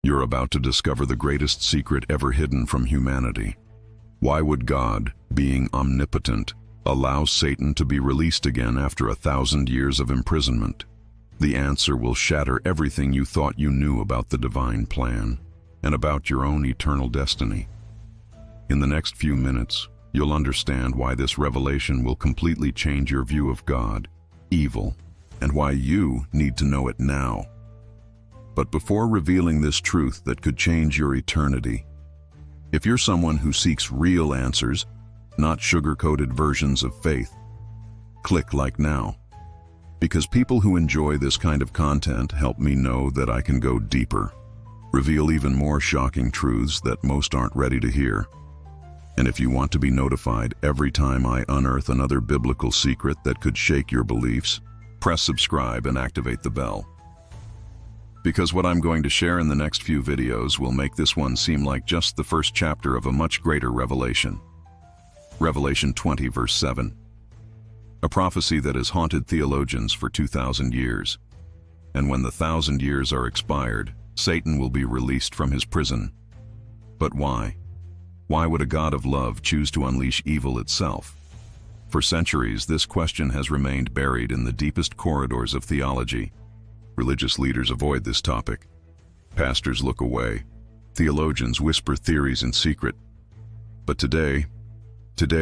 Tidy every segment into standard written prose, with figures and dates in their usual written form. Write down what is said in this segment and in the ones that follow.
You're about to discover the greatest secret ever hidden from humanity. Why would God, being omnipotent, allow Satan to be released again after 1,000 years of imprisonment? The answer will shatter everything you thought you knew about the divine plan and about your own eternal destiny. In the next few minutes, you'll understand why this revelation will completely change your view of God, evil, and why you need to know it now. But before revealing this truth that could change your eternity, if you're someone who seeks real answers, not sugar-coated versions of faith, click like now. Because people who enjoy this kind of content help me know that I can go deeper, reveal even more shocking truths that most aren't ready to hear. And if you want to be notified every time I unearth another biblical secret that could shake your beliefs, press subscribe and activate the bell. Because what I'm going to share in the next few videos will make this one seem like just the first chapter of a much greater revelation. Revelation 20 verse 7. A prophecy that has haunted theologians for 2,000 years. And when the 1,000 years are expired, Satan will be released from his prison. But why? Why would a God of love choose to unleash evil itself? For centuries, this question has remained buried in the deepest corridors of theology. Religious leaders avoid this topic. Pastors look away. Theologians whisper theories in secret. But today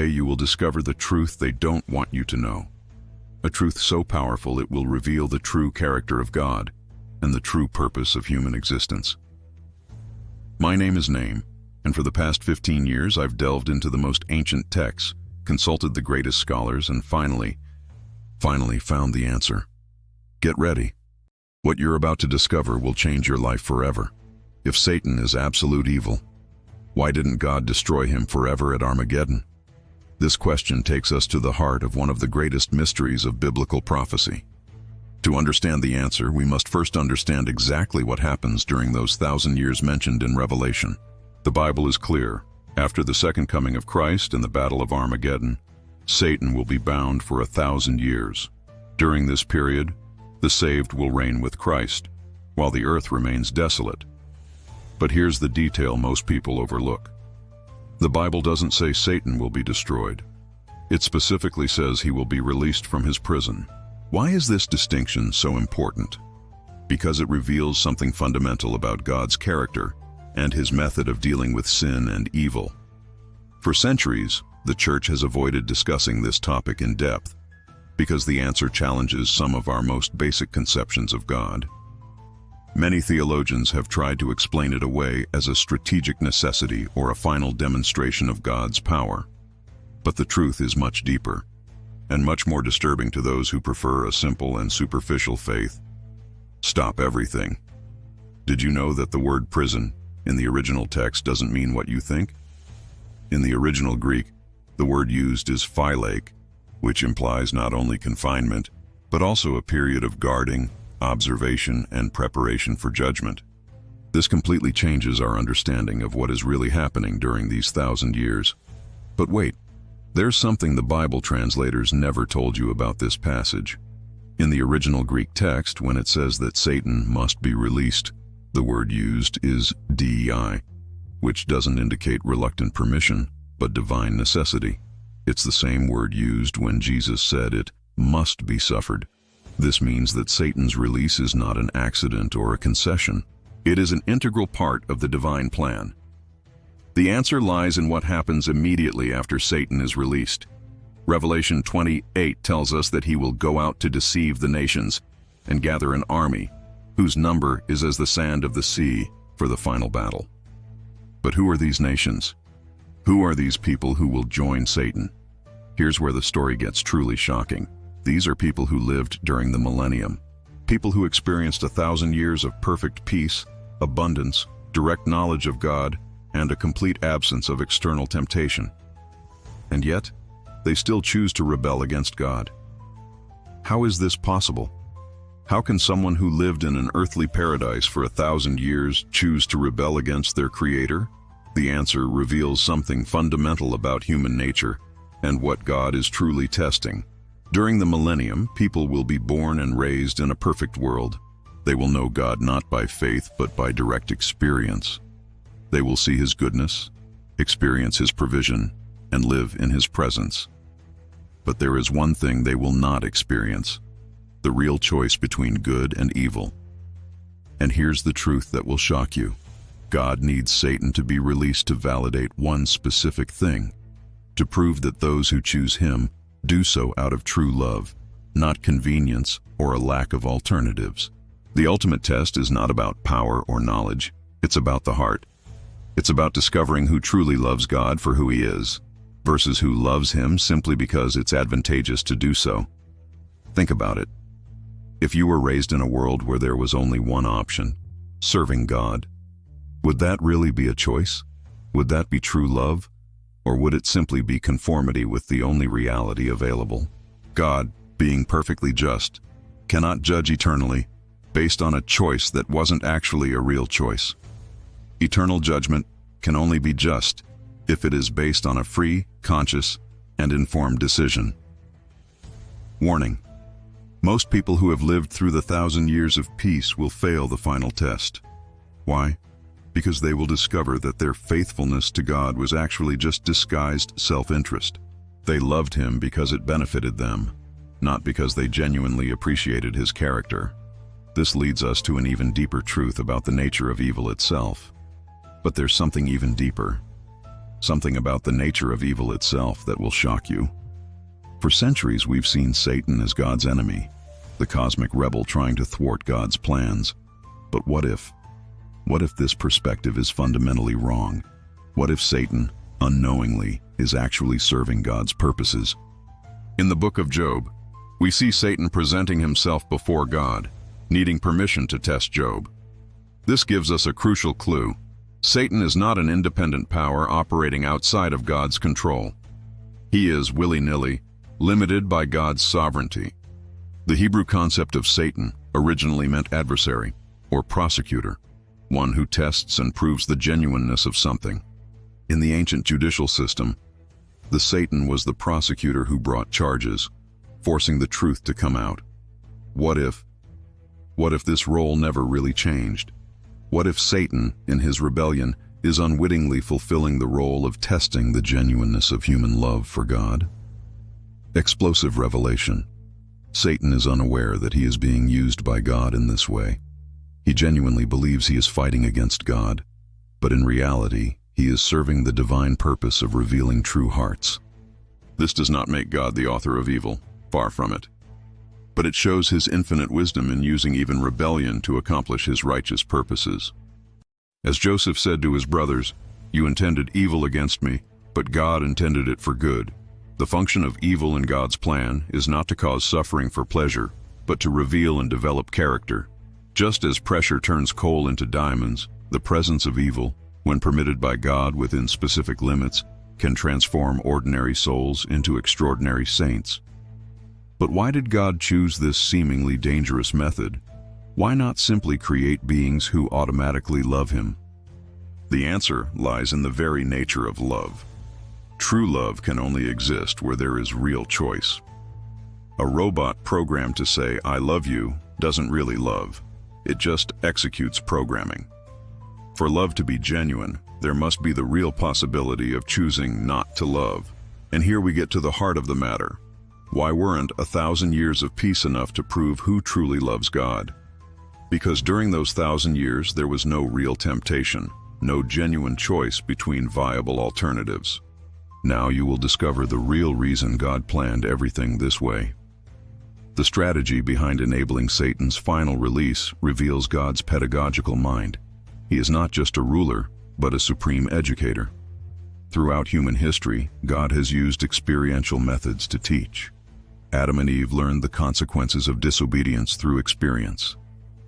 you will discover the truth they don't want you to know. A truth so powerful it will reveal the true character of God and the true purpose of human existence. My name is Name, and for the past 15 years I've delved into the most ancient texts, consulted the greatest scholars, and finally found the answer. Get ready. What you're about to discover will change your life forever. If Satan is absolute evil, why didn't God destroy him forever at Armageddon? This question takes us to the heart of one of the greatest mysteries of biblical prophecy. To understand the answer, we must first understand exactly what happens during those 1,000 years mentioned in Revelation. The Bible is clear. After the second coming of Christ and the Battle of Armageddon, Satan will be bound for 1,000 years. During this period, the saved will reign with Christ, while the earth remains desolate. But here's the detail most people overlook. The Bible doesn't say Satan will be destroyed. It specifically says he will be released from his prison. Why is this distinction so important? Because it reveals something fundamental about God's character and his method of dealing with sin and evil. For centuries, the church has avoided discussing this topic in depth because the answer challenges some of our most basic conceptions of God. Many theologians have tried to explain it away as a strategic necessity or a final demonstration of God's power. But the truth is much deeper, and much more disturbing to those who prefer a simple and superficial faith. Stop everything. Did you know that the word prison in the original text doesn't mean what you think? In the original Greek, the word used is phylake, which implies not only confinement, but also a period of guarding, observation, and preparation for judgment. This completely changes our understanding of what is really happening during these 1,000 years. But wait, there's something the Bible translators never told you about this passage. In the original Greek text, when it says that Satan must be released, the word used is dei, which doesn't indicate reluctant permission, but divine necessity. It's the same word used when Jesus said it must be suffered. This means that Satan's release is not an accident or a concession. It is an integral part of the divine plan. The answer lies in what happens immediately after Satan is released. Revelation 28 tells us that he will go out to deceive the nations and gather an army, whose number is as the sand of the sea, for the final battle. But who are these nations? Who are these people who will join Satan? Here's where the story gets truly shocking. These are people who lived during the millennium, people who experienced 1,000 years of perfect peace, abundance, direct knowledge of God, and a complete absence of external temptation. And yet, they still choose to rebel against God. How is this possible? How can someone who lived in an earthly paradise for 1,000 years choose to rebel against their Creator? The answer reveals something fundamental about human nature and what God is truly testing. During the millennium, people will be born and raised in a perfect world. They will know God not by faith but by direct experience. They will see His goodness, experience His provision, and live in His presence. But there is one thing they will not experience: the real choice between good and evil. And here's the truth that will shock you. God needs Satan to be released to validate one specific thing, to prove that those who choose Him do so out of true love, not convenience or a lack of alternatives. The ultimate test is not about power or knowledge. It's about the heart. It's about discovering who truly loves God for who He is, versus who loves Him simply because it's advantageous to do so. Think about it. If you were raised in a world where there was only one option, serving God, would that really be a choice? Would that be true love? Or would it simply be conformity with the only reality available? God, being perfectly just, cannot judge eternally based on a choice that wasn't actually a real choice. Eternal judgment can only be just if it is based on a free, conscious, and informed decision. Warning: most people who have lived through the 1,000 years of peace will fail the final test. Why? Because they will discover that their faithfulness to God was actually just disguised self-interest. They loved Him because it benefited them, not because they genuinely appreciated His character. This leads us to an even deeper truth about the nature of evil itself. But there's something even deeper. Something about the nature of evil itself that will shock you. For centuries, we've seen Satan as God's enemy, the cosmic rebel trying to thwart God's plans. But what if this perspective is fundamentally wrong? What if Satan, unknowingly, is actually serving God's purposes? In the book of Job, we see Satan presenting himself before God, needing permission to test Job. This gives us a crucial clue. Satan is not an independent power operating outside of God's control. He is, willy-nilly, limited by God's sovereignty. The Hebrew concept of Satan originally meant adversary, or prosecutor, one who tests and proves the genuineness of something. In the ancient judicial system, the Satan was the prosecutor who brought charges, forcing the truth to come out. What if this role never really changed? What if Satan, in his rebellion, is unwittingly fulfilling the role of testing the genuineness of human love for God? Explosive revelation. Satan is unaware that he is being used by God in this way. He genuinely believes he is fighting against God, but in reality, he is serving the divine purpose of revealing true hearts. This does not make God the author of evil, far from it. But it shows His infinite wisdom in using even rebellion to accomplish His righteous purposes. As Joseph said to his brothers, "You intended evil against me, but God intended it for good." The function of evil in God's plan is not to cause suffering for pleasure, but to reveal and develop character. Just as pressure turns coal into diamonds, the presence of evil, when permitted by God within specific limits, can transform ordinary souls into extraordinary saints. But why did God choose this seemingly dangerous method? Why not simply create beings who automatically love Him? The answer lies in the very nature of love. True love can only exist where there is real choice. A robot programmed to say, "I love you," doesn't really love. It just executes programming. For love to be genuine, there must be the real possibility of choosing not to love. And here we get to the heart of the matter. Why weren't 1,000 years of peace enough to prove who truly loves God? Because during those 1,000 years, there was no real temptation, no genuine choice between viable alternatives. Now you will discover the real reason God planned everything this way. The strategy behind enabling Satan's final release reveals God's pedagogical mind. He is not just a ruler, but a supreme educator. Throughout human history, God has used experiential methods to teach. Adam and Eve learned the consequences of disobedience through experience.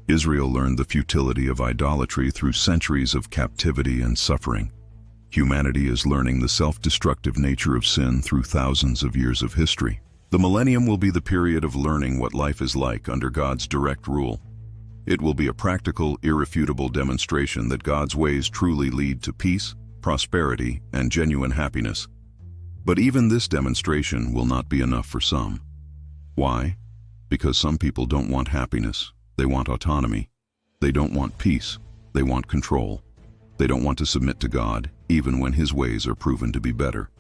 Israel learned the futility of idolatry through centuries of captivity and suffering. Humanity is learning the self-destructive nature of sin through thousands of years of history. The millennium will be the period of learning what life is like under God's direct rule. It will be a practical, irrefutable demonstration that God's ways truly lead to peace, prosperity, and genuine happiness. But even this demonstration will not be enough for some. Why? Because some people don't want happiness. They want autonomy. They don't want peace. They want control. They don't want to submit to God, even when his ways are proven to be better.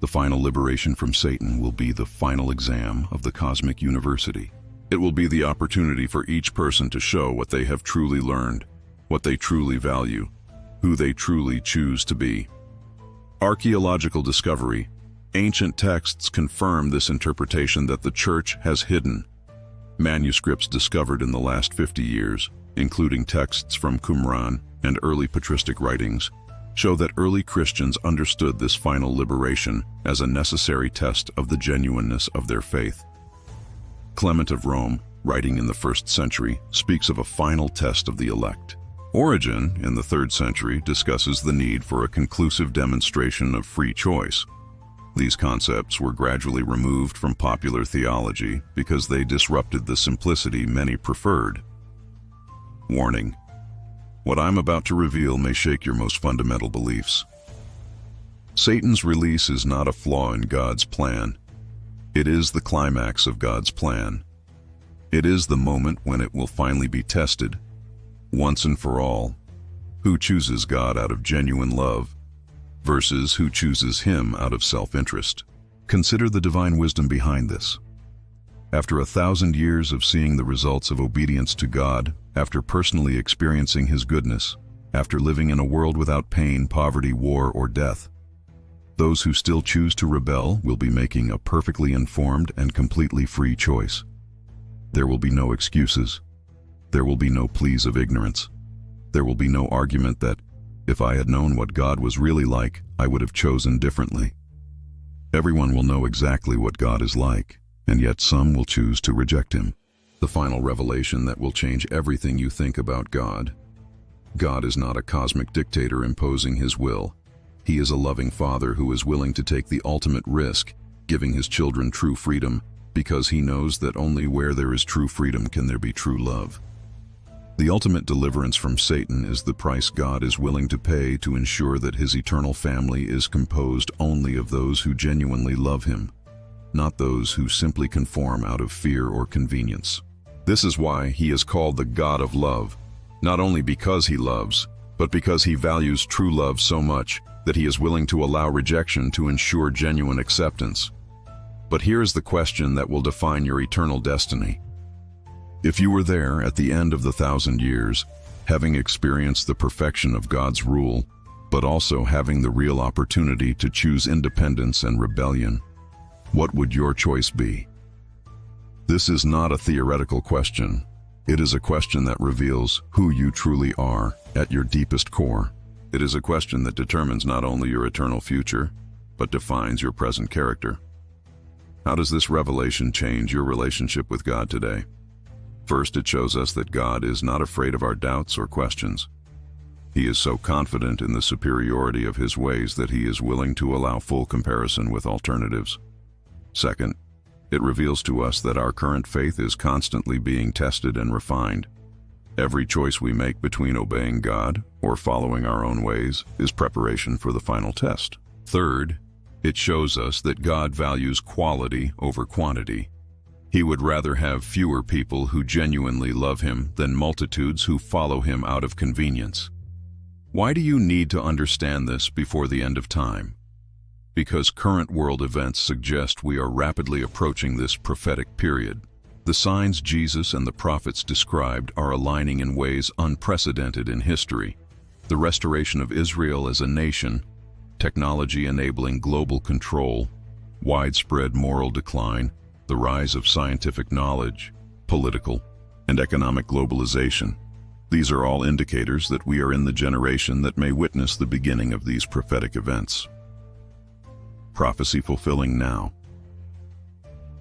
The final liberation from Satan will be the final exam of the cosmic university. It will be the opportunity for each person to show what they have truly learned, what they truly value, who they truly choose to be. Archaeological discovery. Ancient texts confirm this interpretation that the Church has hidden. Manuscripts discovered in the last 50 years, including texts from Qumran and early patristic writings, show that early Christians understood this final liberation as a necessary test of the genuineness of their faith. Clement of Rome, writing in the 1st century, speaks of a final test of the elect. Origen, in the 3rd century, discusses the need for a conclusive demonstration of free choice. These concepts were gradually removed from popular theology because they disrupted the simplicity many preferred. Warning: what I'm about to reveal may shake your most fundamental beliefs. Satan's release is not a flaw in God's plan. It is the climax of God's plan. It is the moment when it will finally be tested, once and for all. Who chooses God out of genuine love versus who chooses him out of self-interest? Consider the divine wisdom behind this. After 1,000 years of seeing the results of obedience to God, after personally experiencing his goodness, after living in a world without pain, poverty, war, or death, those who still choose to rebel will be making a perfectly informed and completely free choice. There will be no excuses. There will be no pleas of ignorance. There will be no argument that, if I had known what God was really like, I would have chosen differently. Everyone will know exactly what God is like, and yet some will choose to reject him. The final revelation that will change everything you think about God. God is not a cosmic dictator imposing his will. He is a loving Father who is willing to take the ultimate risk, giving his children true freedom, because he knows that only where there is true freedom can there be true love. The ultimate deliverance from Satan is the price God is willing to pay to ensure that his eternal family is composed only of those who genuinely love him, not those who simply conform out of fear or convenience. This is why he is called the God of love, not only because he loves, but because he values true love so much that he is willing to allow rejection to ensure genuine acceptance. But here is the question that will define your eternal destiny. If you were there at the end of the 1,000 years, having experienced the perfection of God's rule, but also having the real opportunity to choose independence and rebellion, what would your choice be? This is not a theoretical question. It is a question that reveals who you truly are at your deepest core. It is a question that determines not only your eternal future, but defines your present character. How does this revelation change your relationship with God today? First, it shows us that God is not afraid of our doubts or questions. He is so confident in the superiority of his ways that he is willing to allow full comparison with alternatives. Second, it reveals to us that our current faith is constantly being tested and refined. Every choice we make between obeying God or following our own ways is preparation for the final test. Third, it shows us that God values quality over quantity. He would rather have fewer people who genuinely love him than multitudes who follow him out of convenience. Why do you need to understand this before the end of time? Because current world events suggest we are rapidly approaching this prophetic period. The signs Jesus and the prophets described are aligning in ways unprecedented in history. The restoration of Israel as a nation, technology enabling global control, widespread moral decline, the rise of scientific knowledge, political and economic globalization. These are all indicators that we are in the generation that may witness the beginning of these prophetic events. Prophecy fulfilling now.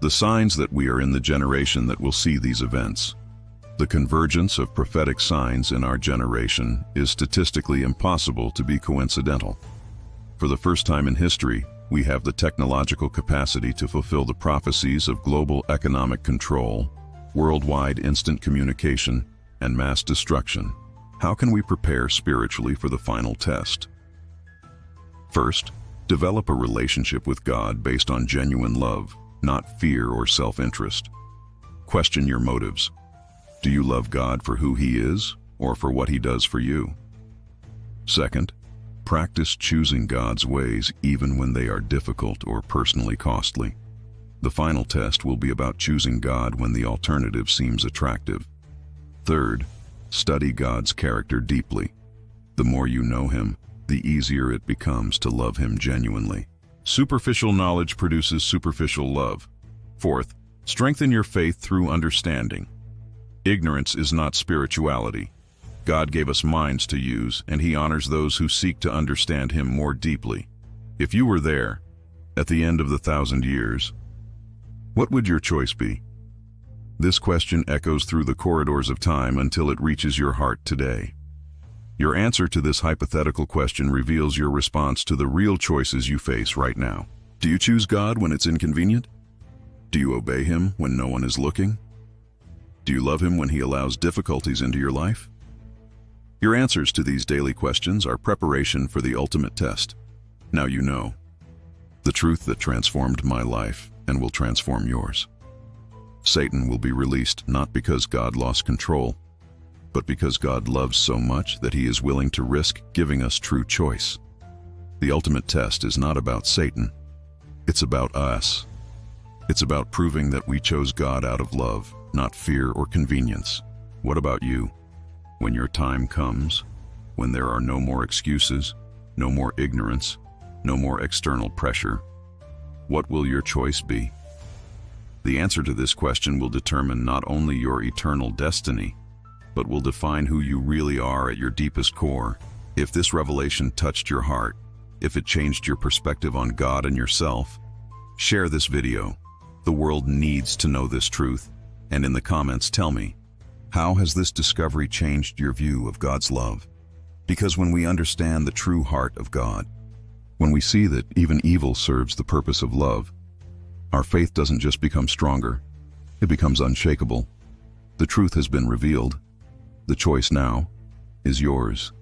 The signs that we are in the generation that will see these events. The convergence of prophetic signs in our generation is statistically impossible to be coincidental. For the first time in history, we have the technological capacity to fulfill the prophecies of global economic control, worldwide instant communication, and mass destruction. How can we prepare spiritually for the final test? First, develop a relationship with God based on genuine love, not fear or self-interest. Question your motives. Do you love God for who He is or for what He does for you? Second, practice choosing God's ways even when they are difficult or personally costly. The final test will be about choosing God when the alternative seems attractive. Third, study God's character deeply. The more you know Him, the easier it becomes to love Him genuinely. Superficial knowledge produces superficial love. Fourth, strengthen your faith through understanding. Ignorance is not spirituality. God gave us minds to use, and He honors those who seek to understand Him more deeply. If you were there, at the end of the 1,000 years, what would your choice be? This question echoes through the corridors of time until it reaches your heart today. Your answer to this hypothetical question reveals your response to the real choices you face right now. Do you choose God when it's inconvenient? Do you obey Him when no one is looking? Do you love Him when He allows difficulties into your life? Your answers to these daily questions are preparation for the ultimate test. Now you know. The truth that transformed my life and will transform yours. Satan will be released not because God lost control, but because God loves so much that He is willing to risk giving us true choice. The ultimate test is not about Satan. It's about us. It's about proving that we chose God out of love, not fear or convenience. What about you? When your time comes, when there are no more excuses, no more ignorance, no more external pressure, what will your choice be? The answer to this question will determine not only your eternal destiny, but will define who you really are at your deepest core. If this revelation touched your heart, if it changed your perspective on God and yourself, share this video. The world needs to know this truth, and in the comments tell me, how has this discovery changed your view of God's love? Because when we understand the true heart of God, when we see that even evil serves the purpose of love, our faith doesn't just become stronger, it becomes unshakable. The truth has been revealed. The choice now is yours.